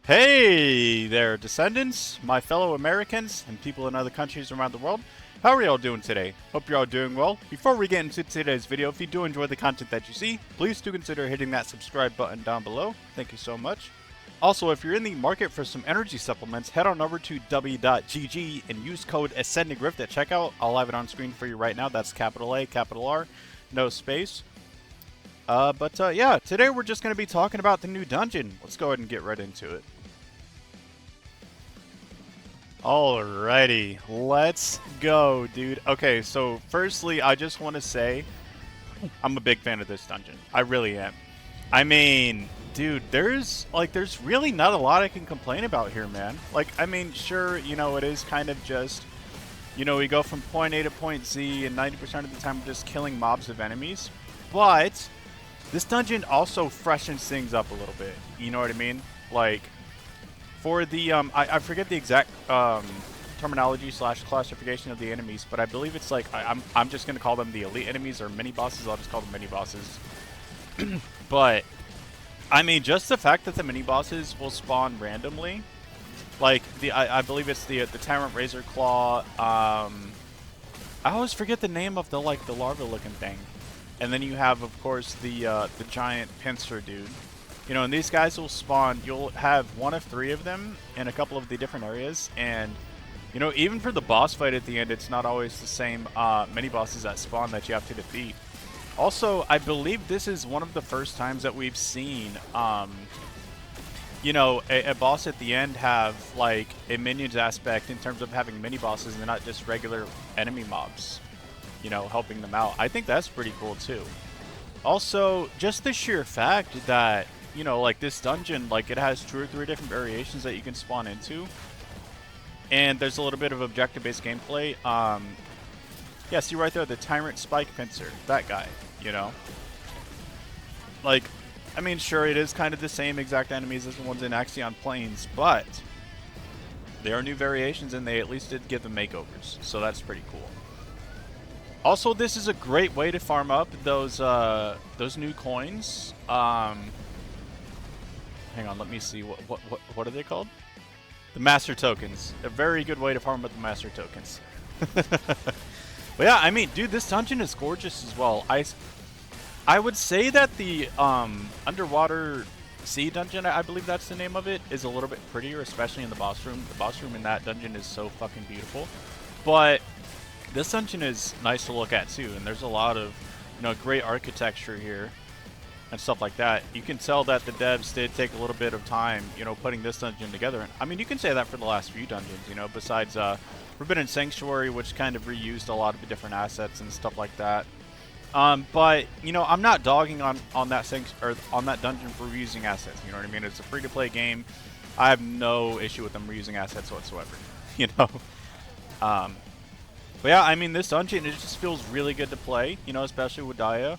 Hey there, Descendants, my fellow Americans, and people in other countries around the world. How are y'all doing today? Hope you're all doing well. Before we get into today's video, if you do enjoy the content that you see, please do consider hitting that subscribe button down below. Thank you so much. Also, if you're in the market for some energy supplements, head on over to w.gg and use code AscendingRift at checkout. I'll have it on screen for you right now. That's capital A, capital R, no space. Yeah, today we're just going to be talking about the new dungeon. Let's go ahead and get right into it. Alrighty, let's go, dude. Okay, so firstly, I just want to say I'm a big fan of this dungeon. I really am. I mean, dude, there's really not a lot I can complain about here, man. Like, I mean, sure, it is kind of just, we go from point A to point Z, and 90% of the time we're just killing mobs of enemies. But this dungeon also freshens things up a little bit. You know what I mean? Like, for the, I forget the exact terminology / classification of the enemies, but I believe it's like, I'm just going to call them the elite enemies or mini bosses. I'll just call them mini bosses. But, I mean, just the fact that the mini bosses will spawn randomly, like, I believe it's the Tyrant Razor Claw, I always forget the name of the larva looking thing. And then you have, of course, the giant pincer dude. And these guys will spawn, you'll have one of 3 of them in a couple of the different areas, and, even for the boss fight at the end, it's not always the same mini-bosses that spawn that you have to defeat. Also, I believe this is one of the first times that we've seen, a boss at the end have, like, a minions aspect in terms of having mini-bosses and not just regular enemy mobs, helping them out. I think that's pretty cool, too. Also, just the sheer fact that like this dungeon, like it has 2 or 3 different variations that you can spawn into. And there's a little bit of objective-based gameplay. Yeah, see right there, the Tyrant Spike Pincer. That guy, Like, I mean, sure, it is kind of the same exact enemies as the ones in Axion Plains, but there are new variations and they at least did give them makeovers. So that's pretty cool. Also, this is a great way to farm up those new coins. Hang on, let me see. What are they called? The Master Tokens. A very good way to farm up the Master Tokens. But yeah, I mean, dude, this dungeon is gorgeous as well. I would say that the underwater sea dungeon, I believe that's the name of it, is a little bit prettier, especially in the boss room. The boss room in that dungeon is so fucking beautiful. But this dungeon is nice to look at too, and there's a lot of, great architecture here and stuff like that. You can tell that the devs did take a little bit of time, putting this dungeon together. And I mean, you can say that for the last few dungeons, besides Forbidden Sanctuary, which kind of reused a lot of the different assets and stuff like that. But I'm not dogging on that on that dungeon for reusing assets. You know what I mean? It's a free-to-play game. I have no issue with them reusing assets whatsoever. But yeah, I mean, this dungeon, it just feels really good to play. Especially with Daya.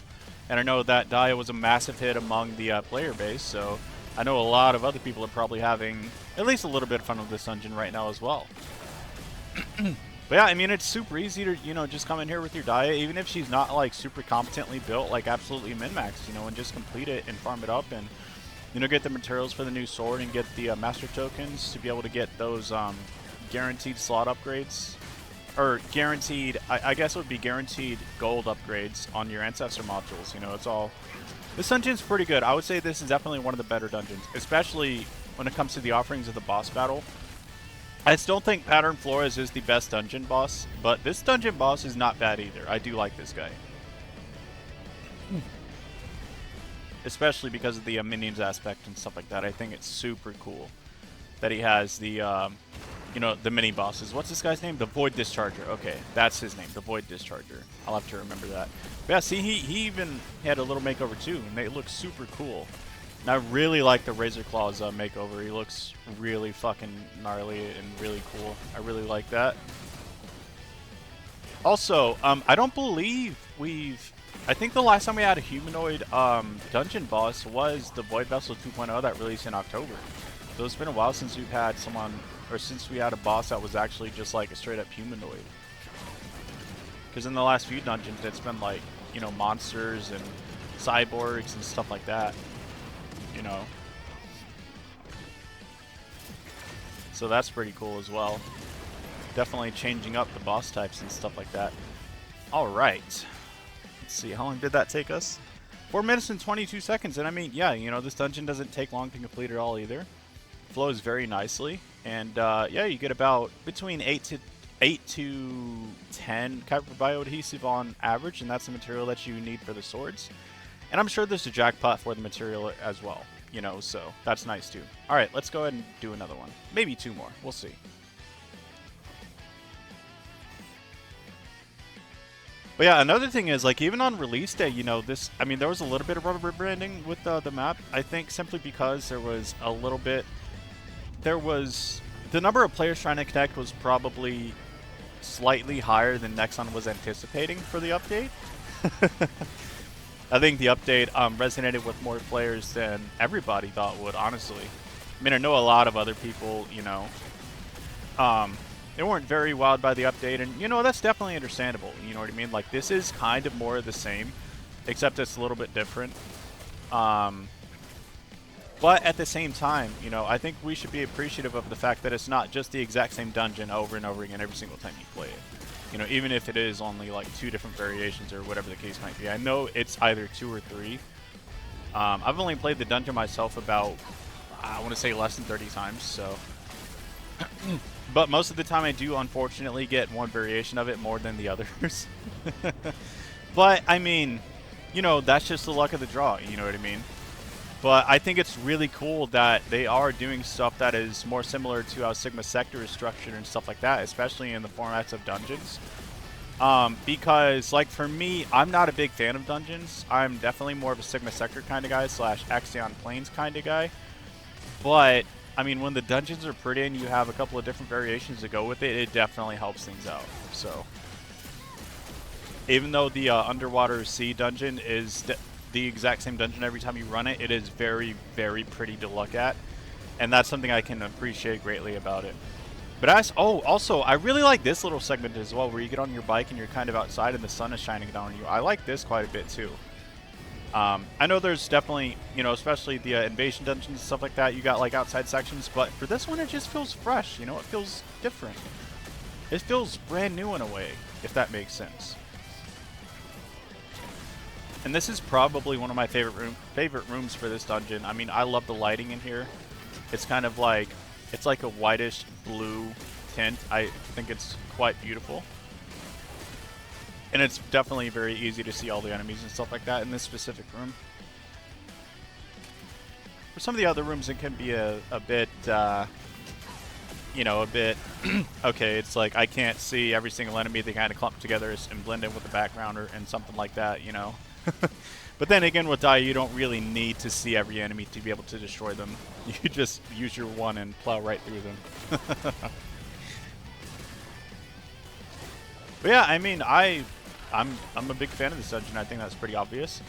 And I know that Daya was a massive hit among the player base, so I know a lot of other people are probably having at least a little bit of fun with this dungeon right now as well. But yeah, I mean, it's super easy to, just come in here with your Daya, even if she's not, like, super competently built, like, absolutely min-max, and just complete it and farm it up and, get the materials for the new sword and get the Master Tokens to be able to get those guaranteed slot upgrades. Or guaranteed, I guess it would be guaranteed gold upgrades on your ancestor modules. It's all. This dungeon's pretty good. I would say this is definitely one of the better dungeons, especially when it comes to the offerings of the boss battle. I still think Pattern Flores is the best dungeon boss, but this dungeon boss is not bad either. I do like this guy. Especially because of the minions aspect and stuff like that. I think it's super cool that he has the. The mini bosses. What's this guy's name? The Void Discharger. Okay, that's his name, the Void Discharger. I'll have to remember that. But yeah, see, he even had a little makeover too, and they look super cool. And I really like the Razor Claw's makeover. He looks really fucking gnarly and really cool. I really like that. Also, I don't believe I think the last time we had a humanoid dungeon boss was the Void Vessel 2.0 that released in October. So it's been a while since we've had someone, or since we had a boss that was actually just like a straight up humanoid. Because in the last few dungeons, it's been like, monsters and cyborgs and stuff like that. So that's pretty cool as well. Definitely changing up the boss types and stuff like that. Alright. Let's see, how long did that take us? 4 minutes and 22 seconds, and I mean, yeah, you know, this dungeon doesn't take long to complete at all either. Flows very nicely, and yeah, you get about between 8 to 10 copper bioadhesive on average, and that's the material that you need for the swords. And I'm sure there's a jackpot for the material as well, you know, so that's nice too. Alright, let's go ahead and do another one. Maybe 2 more, we'll see. But yeah, another thing is, like, even on release day, you know, this, I mean, there was a little bit of rubber branding with the map. I think simply because there was a little bit, the number of players trying to connect was probably slightly higher than Nexon was anticipating for the update. I think the update resonated with more players than everybody thought would, honestly. I mean, I know a lot of other people, you know, they weren't very wowed by the update, and, you know, that's definitely understandable, you know what I mean? Like, this is kind of more of the same, except it's a little bit different. But at the same time, you know, I think we should be appreciative of the fact that it's not just the exact same dungeon over and over again every single time you play it. You know, even if it is only, like, 2 different variations or whatever the case might be. I know it's either 2 or 3. I've only played the dungeon myself about, I want to say, less than 30 times, so... But most of the time I do, unfortunately, get one variation of it more than the others. But, I mean, you know, that's just the luck of the draw, you know what I mean? But I think it's really cool that they are doing stuff that is more similar to how Sigma Sector is structured and stuff like that, especially in the formats of dungeons. Because, like, for me, I'm not a big fan of dungeons. I'm definitely more of a Sigma Sector kind of guy / Axion Plains kind of guy. But... I mean, when the dungeons are pretty and you have a couple of different variations to go with it, it definitely helps things out. So, even though the underwater sea dungeon is the exact same dungeon every time you run it, it is very, very pretty to look at. And that's something I can appreciate greatly about it. But also, I really like this little segment as well, where you get on your bike and you're kind of outside and the sun is shining down on you. I like this quite a bit too. I know there's definitely, you know, especially the invasion dungeons and stuff like that, you got like outside sections, but for this one it just feels fresh, you know, it feels different. It feels brand new in a way, if that makes sense. And this is probably one of my favorite rooms for this dungeon. I mean, I love the lighting in here. It's kind of like, it's like a whitish blue tint. I think it's quite beautiful. And it's definitely very easy to see all the enemies and stuff like that in this specific room. For some of the other rooms, it can be a bit, you know, a bit, okay, it's like I can't see every single enemy. They kind of clump together and blend in with the background and something like that, you know. But then again, with Dia, you don't really need to see every enemy to be able to destroy them. You just use your one and plow right through them. But yeah, I mean, I'm a big fan of this dungeon. I think that's pretty obvious.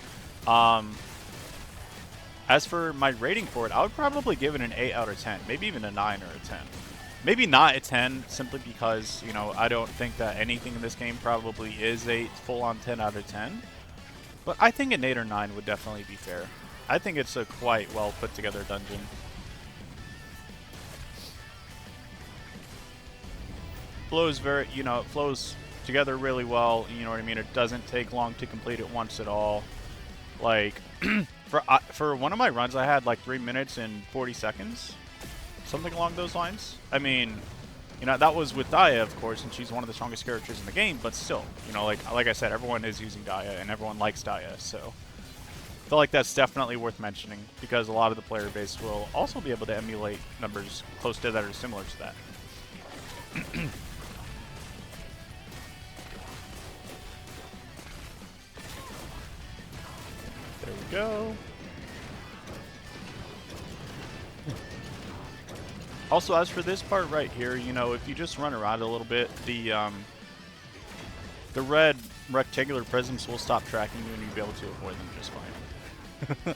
As for my rating for it, I would probably give it an 8 out of 10, maybe even a 9 or a 10. Maybe not a 10, simply because, you know, I don't think that anything in this game probably is a full-on 10 out of 10. But I think an 8 or 9 would definitely be fair. I think it's a quite well put together dungeon. Flows very, you know, it flows together really well, you know what I mean? It doesn't take long to complete it once at all. Like, for one of my runs, I had like 3 minutes and 40 seconds. Something along those lines. I mean, you know, that was with Dia, of course, and she's one of the strongest characters in the game, but still, you know, like I said, everyone is using Dia, and everyone likes Dia, so I feel like that's definitely worth mentioning, because a lot of the player base will also be able to emulate numbers close to that or similar to that. There we go. Also, as for this part right here, you know, if you just run around a little bit, the red rectangular prisms will stop tracking you and you'll be able to avoid them just fine.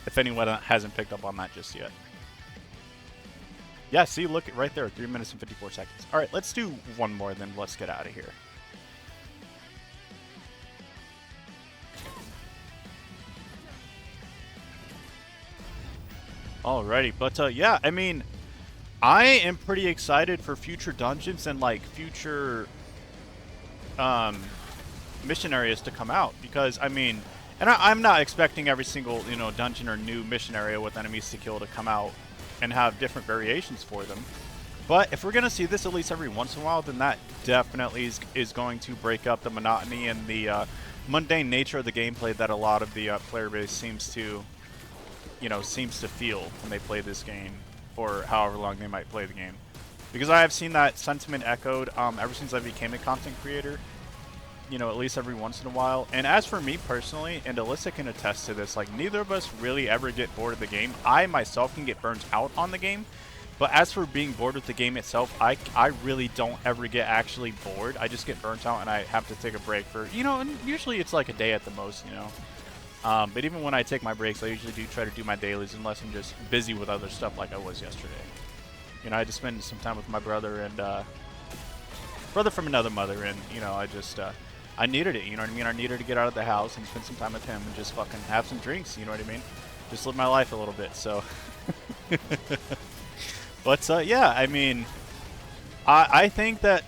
If anyone hasn't picked up on that just yet. Yeah, see, look right there, 3 minutes and 54 seconds. All right, let's do one more, then let's get out of here. Alrighty, but yeah, I mean, I am pretty excited for future dungeons and like future um, mission areas to come out, because I mean, and I'm not expecting every single dungeon or new mission area with enemies to kill to come out and have different variations for them. But if we're gonna see this at least every once in a while, then that definitely is going to break up the monotony and the mundane nature of the gameplay that a lot of the player base seems to feel when they play this game, or however long they might play the game. Because I have seen that sentiment echoed ever since I became a content creator, at least every once in a while. And as for me personally, and Alyssa can attest to this, like, neither of us really ever get bored of the game. I myself can get burnt out on the game, but as for being bored with the game itself, I really don't ever get actually bored. I just get burnt out and I have to take a break for, and usually it's like a day at the most, But even when I take my breaks, I usually do try to do my dailies unless I'm just busy with other stuff like I was yesterday. I had to spend some time with my brother and brother from another mother, and I needed it. I needed to get out of the house and spend some time with him and just fucking have some drinks. Just live my life a little bit. So, but yeah, I think that,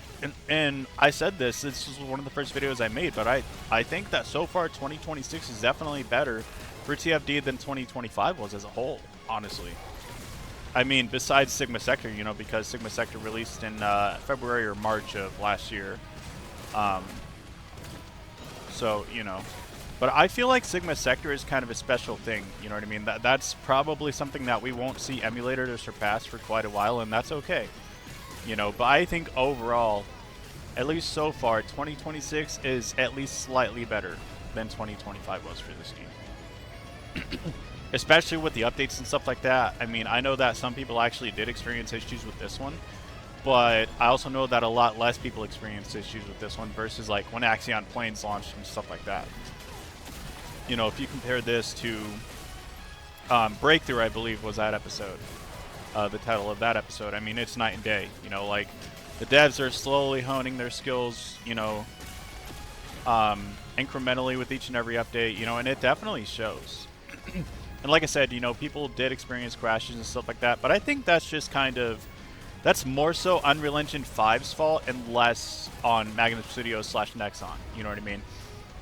and I said this is one of the first videos I made, but I think that so far 2026 is definitely better for TFD than 2025 was as a whole, honestly. Besides Sigma Sector, because Sigma Sector released in February or March of last year. So, but I feel like Sigma Sector is kind of a special thing, That's probably something that we won't see Emulator to surpass for quite a while, and that's okay. But I think overall, at least so far, 2026 is at least slightly better than 2025 was for this game. Especially with the updates and stuff like that. I know that some people actually did experience issues with this one, but I also know that a lot less people experienced issues with this one versus like when Axion Planes launched and stuff like that. If you compare this to Breakthrough, I believe was that episode, the title of that episode. It's night and day. Like the devs are slowly honing their skills, incrementally with each and every update, and it definitely shows. And like I said, people did experience crashes and stuff like that, but I think that's just that's more so Unreal Engine 5's fault and less on Magnum Studios / Nexon, you know what I mean?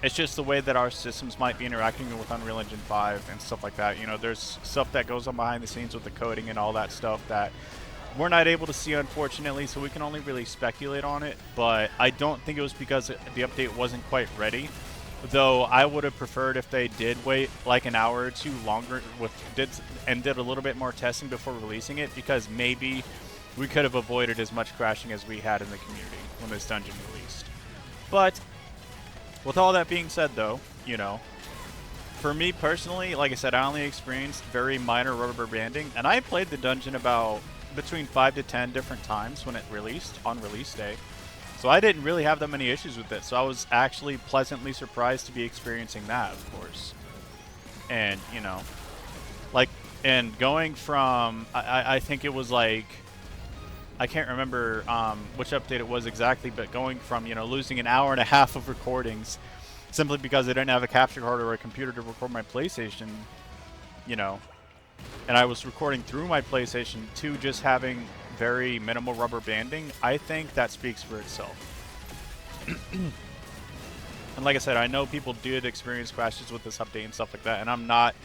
It's just the way that our systems might be interacting with Unreal Engine 5 and stuff like that. There's stuff that goes on behind the scenes with the coding and all that stuff that we're not able to see, unfortunately, so we can only really speculate on it. But I don't think it was because the update wasn't quite ready. Though I would have preferred if they did wait like an hour or two longer did a little bit more testing before releasing it, because maybe we could have avoided as much crashing as we had in the community when this dungeon released. But with all that being said, though, for me personally, like I said, I only experienced very minor rubber banding, and I played the dungeon about between 5 to 10 different times when it released on release day. So I didn't really have that many issues with it. So I was actually pleasantly surprised to be experiencing that, of course. And, and going from, I think it was like, I can't remember which update it was exactly, but going from, losing an hour and a half of recordings simply because I didn't have a capture card or a computer to record my PlayStation, and I was recording through my PlayStation, to just having very minimal rubber banding, I think that speaks for itself. And like I said, I know people did experience crashes with this update and stuff like that, and I'm not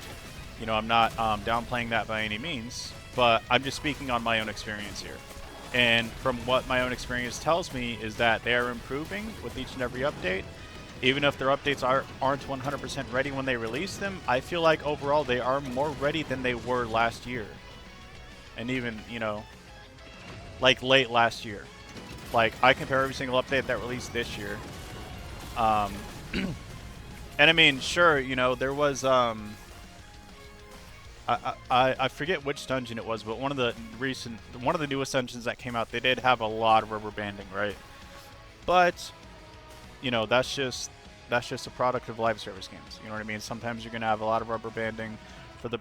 downplaying that by any means, but I'm just speaking on my own experience here. And from what my own experience tells me is that they are improving with each and every update. Even if their updates aren't 100% ready when they release them, I feel like overall they are more ready than they were last year. And even, like late last year. Like, I compare every single update that released this year. And sure, there was, I forget which dungeon it was, but one of the newest dungeons that came out, they did have a lot of rubber banding, right? But, that's just a product of live service games. You know what I mean? Sometimes you're gonna have a lot of rubber banding for the,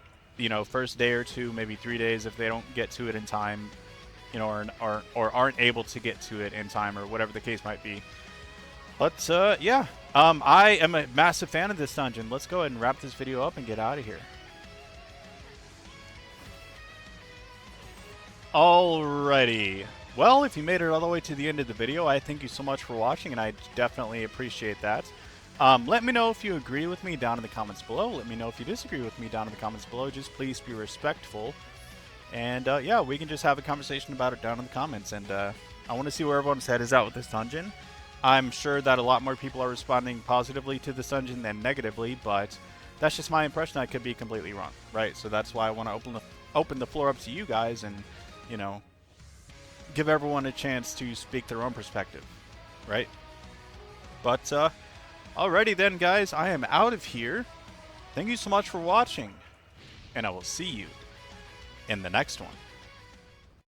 first day or two, maybe 3 days if they don't get to it in time, or aren't able to get to it in time, or whatever the case might be. But yeah, I am a massive fan of this dungeon. Let's go ahead and wrap this video up and get out of here. Alrighty. Well, if you made it all the way to the end of the video, I thank you so much for watching, and I definitely appreciate that. Let me know if you agree with me down in the comments below. Let me know if you disagree with me down in the comments below. Just please be respectful. And yeah, we can just have a conversation about it down in the comments. And I want to see where everyone's head is at with this dungeon. I'm sure that a lot more people are responding positively to this dungeon than negatively, but that's just my impression. I could be completely wrong, right? So that's why I want to open the floor up to you guys and, you know, give everyone a chance to speak their own perspective, right? But alrighty then, guys, I am out of here. Thank you so much for watching, and I will see you in the next one.